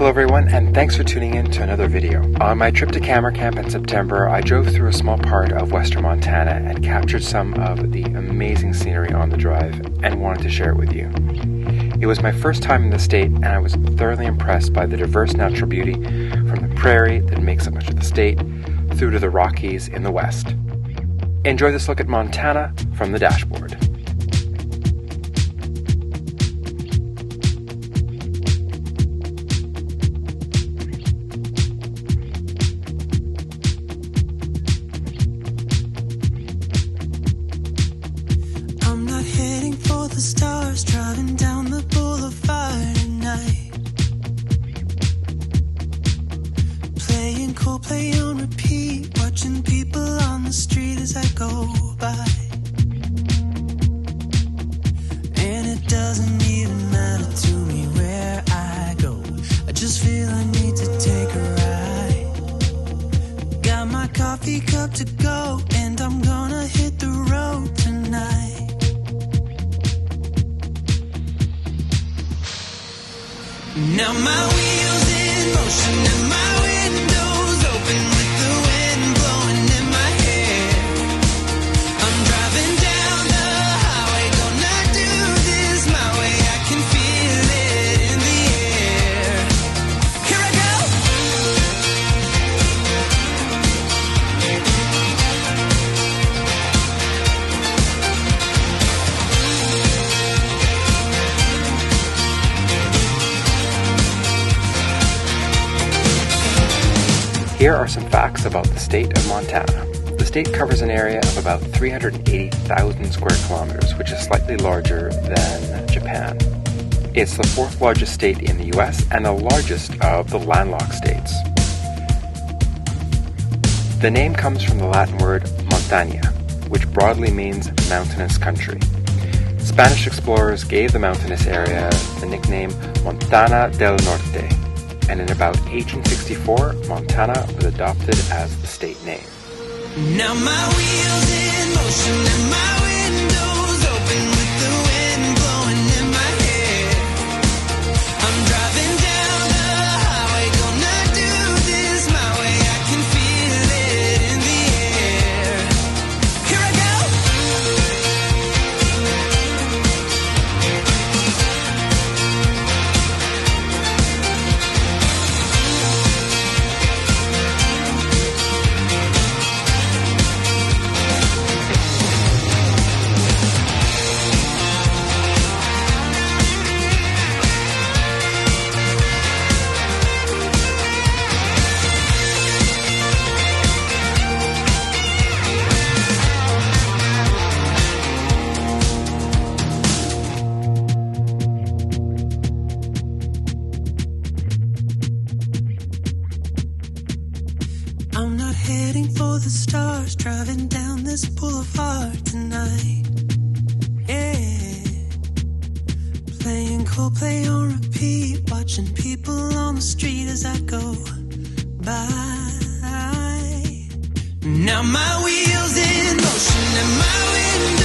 Hello everyone, and thanks for tuning in to another video. On my trip to Camera Camp in September, I drove through a small part of western Montana and captured some of the amazing scenery on the drive and wanted to share it with you. It was my first time in the state, and I was thoroughly impressed by the diverse natural beauty from the prairie that makes up much of the state through to the Rockies in the west. Enjoy this look at Montana from the dashboard. The stars driving down the boulevard at night, playing Coldplay on repeat, watching people on the street as I go by. And it doesn't even matter to me where I go, I just feel I need to take a ride. Got my coffee cup to go, and I'm gonna hit the road tonight. Now my wheels in motion and my windows open with the wind blowing in my hair. I'm driving down the highway, gonna do this my way. I can feel it in the air. Here I go. Here are some facts about the state of Montana. The state covers an area of about 380,000 square kilometers, which is slightly larger than Japan. It's the fourth largest state in the US and the largest of the landlocked states. The name comes from the Latin word montaña, which broadly means mountainous country. Spanish explorers gave the mountainous area the nickname Montana del Norte, and in about 1864, Montana was adopted as the state name. Now my wheels in motion and my windows open with the wind blowing in my hair. I'm driving down the highway, gonna do this my way. I can feel it in the air. Here I go. I'm not heading for the stars, driving down this boulevard tonight. Yeah, playing Coldplay on repeat, watching people on the street as I go by. Now my wheels in motion and my window